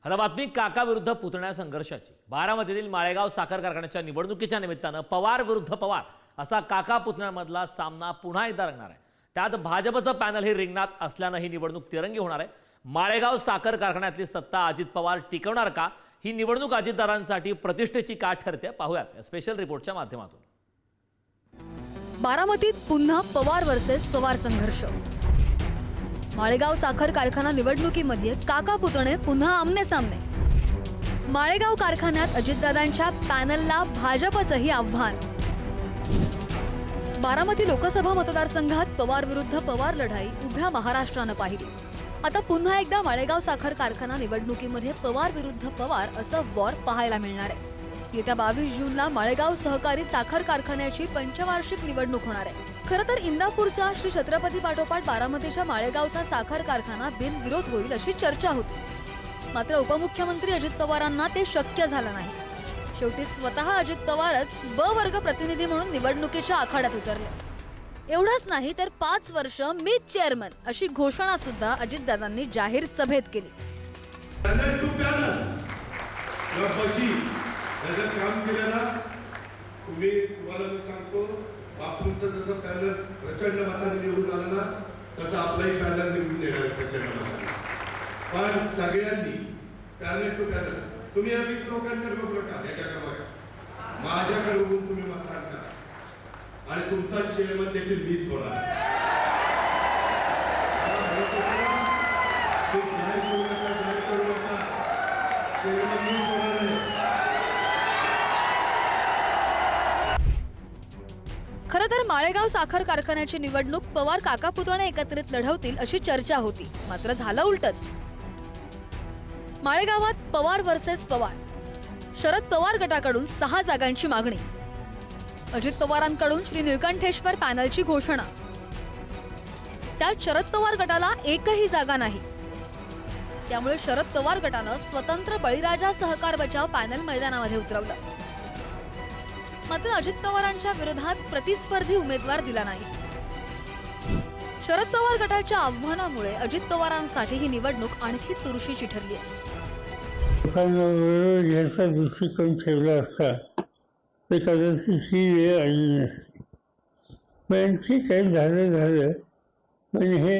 आता बातमी काका विरुद्ध पुतण्या संघर्षाची। बारामतीतील माळेगाव साखर कारखान्याच्या निवडणुकीच्या निमित्तानं पवार विरुद्ध पवार असा काका पुतण्यांमधला सामना पुन्हा एकदा रंगणार आहे। त्यात भाजपचं पॅनल हे रिंगणात असल्यानं ही निवडणूक तिरंगी होणार आहे। माळेगाव साखर कारखान्यातली सत्ता अजित पवार टिकवणार का? ही निवडणूक अजितदारांसाठी प्रतिष्ठेची का ठरते, पाहूयात या स्पेशल रिपोर्टच्या माध्यमातून। बारामतीत पुन्हा पवार वर्सेस पवार संघर्ष। माळेगाव साखर कारखाना निवडणुकीमध्ये काका पुतणे पुन्हा आमने सामने। माळेगाव कारखान्यात अजितदादांच्या पॅनलला भाजपचंही आव्हान। बारामती लोकसभा मतदारसंघात पवार विरुद्ध पवार लढाई उभ्या महाराष्ट्रानं पाहिली। आता पुन्हा एकदा माळेगाव साखर कारखाना निवडणुकीमध्ये पवार विरुद्ध पवार असं वॉर पाहायला मिळणार आहे। येत्या 22 जूनला माळेगाव सहकारी साखर कारखान्याची पंचवार्षिक निवडणूक होणार आहे। खरं तर इंदापूरच्या श्री छत्रपती पाठोपाठ बारामतीच्या माळेगावचा साखर कारखाना बिनविरोध होईल अशी चर्चा होती। मात्र उपमुख्यमंत्री अजित पवारांना ते शक्य झालं नाही। शेवटी स्वतः अजित पवारच ब वर्ग प्रतिनिधी म्हणून निवडणुकीच्या आखाड्यात उतरले। एवढंच नाही तर 5 वर्ष मीच चेअरमन अशी घोषणा सुद्धा अजितदादांनी जाहीर सभेत केली। काम केलं ना, तुम्हाला मी सांगतो, बापूंचं जसं पॅनल प्रचंड मताने निवडून आलं ना, तसं आपलाही पॅनल निवडून येणार प्रचंड मताने। पण सगळ्यांनी पॅनल टू पॅनल, तुम्ही या 20 लोकांकडे बघू नका, त्याच्याकडे बघा, माझ्याकडे बघून तुम्ही मतदान करा आणि तुमचा चेअरमन देखील मीच होणार। चेअरमन मीच होणार आहे। खरं तर माळेगाव साखर कारखान्याची निवडणूक पवार काका पुतणे एकत्रित लढवतील अशी चर्चा होती। मात्र झालं उलटच। माळेगावात पवार वर्सेस पवार। शरद पवार गटाकडून 6 जागांची मागणी, अजित पवारांकडून श्री निळकंठेश्वर पॅनलची घोषणा। त्यात शरद पवार गटाला एकही जागा नाही। त्यामुळे शरद पवार गटानं स्वतंत्र बळीराजा सहकार बचाव पॅनल मैदानामध्ये उतरवलं। मात्र अजित पवारांच्या विरोधात प्रतिस्पर्धी उमेदवार दिला नाही। शरद पवार गटाच्या आव्हानामुळे अजित पवारांसाठी ही निवडणूक आणखी चुरशीची ठरली आहे। लोकांबरोबर याचा दृष्टिकोन ठेवला असता तर कदाचित ही वेळ आली नसती। पण ठीक आहे, झालं पण हे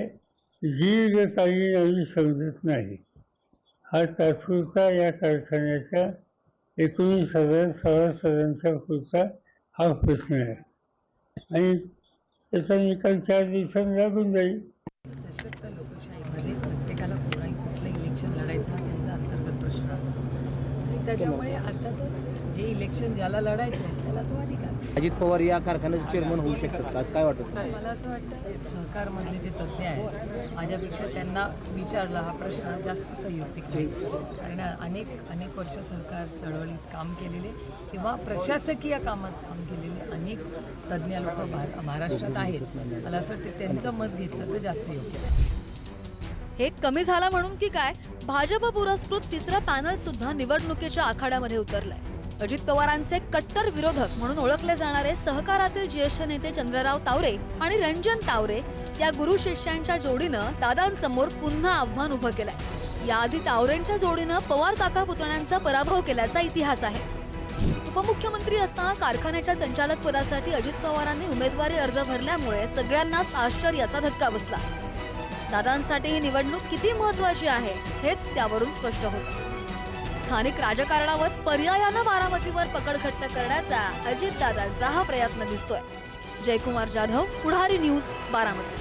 दीर्घकालीन आम्ही समजत नाही। हा तात्पुरता या कारखान्याच्या 19,000 सभासदांचा पुरता हा प्रश्न आहे आणि त्याचा निकाल 4 दिवसांनी लागून जाईल। सशक्त लोकशाहीमध्ये प्रत्येकाला कुठलं इलेक्शन लढायचं हा त्यांचा अंतर्गत प्रश्न असतो आणि त्याच्यामुळे अर्थातच जे इलेक्शन ज्याला लढायचं आहे त्याला तो अधिकार। अजित पवार या कारखान्याचे चेअरमन होऊ शकतात का, काय वाटतं? मला असं वाटतं सहकारमधले जे तज्ज्ञ आहेत माझ्यापेक्षा त्यांना विचारला हा प्रश्न जास्त संयुक्तिक नाही। कारण अनेक वर्ष सहकार चळवळीत काम केलेले किंवा प्रशासकीय कामात काम केलेले अनेक तज्ज्ञ लोक महाराष्ट्रात आहेत। मला असं वाटतं त्यांचं मत घेतलं तर जास्त योग्य आहे। हे कमी झालं म्हणून की काय, भाजप पुरस्कृत तिसरा पॅनल सुद्धा निवडणुकीच्या आखाड्यामध्ये उतरलाय। अजित पवारांचे कट्टर विरोधक म्हणून ओळखले जाणारे सहकारातील ज्येष्ठ नेते चंद्रराव तावरे आणि रंजन तावरे या गुरु शिष्यांच्या जोडीनं दादांसमोर पुन्हा आव्हान उभं केलंय। याआधी तावरेंच्या जोडीनं पवार काका पुतण्यांचा पराभव केल्याचा इतिहास आहे। उपमुख्यमंत्री असताना कारखान्याच्या संचालक पदासाठी अजित पवारांनी उमेदवारी अर्ज भरल्यामुळे सगळ्यांनाच आश्चर्याचा धक्का बसला। दादांसाठी ही निवडणूक किती महत्त्वाची आहे हेच त्यावरून स्पष्ट होतं। स्थानिक राजकारणावर पर्यायानं बारामतीवर पकड घट्ट करण्याचा अजितदादांचा हा प्रयत्न दिसतोय। जयकुमार जाधव, पुढारी न्यूज, बारामती।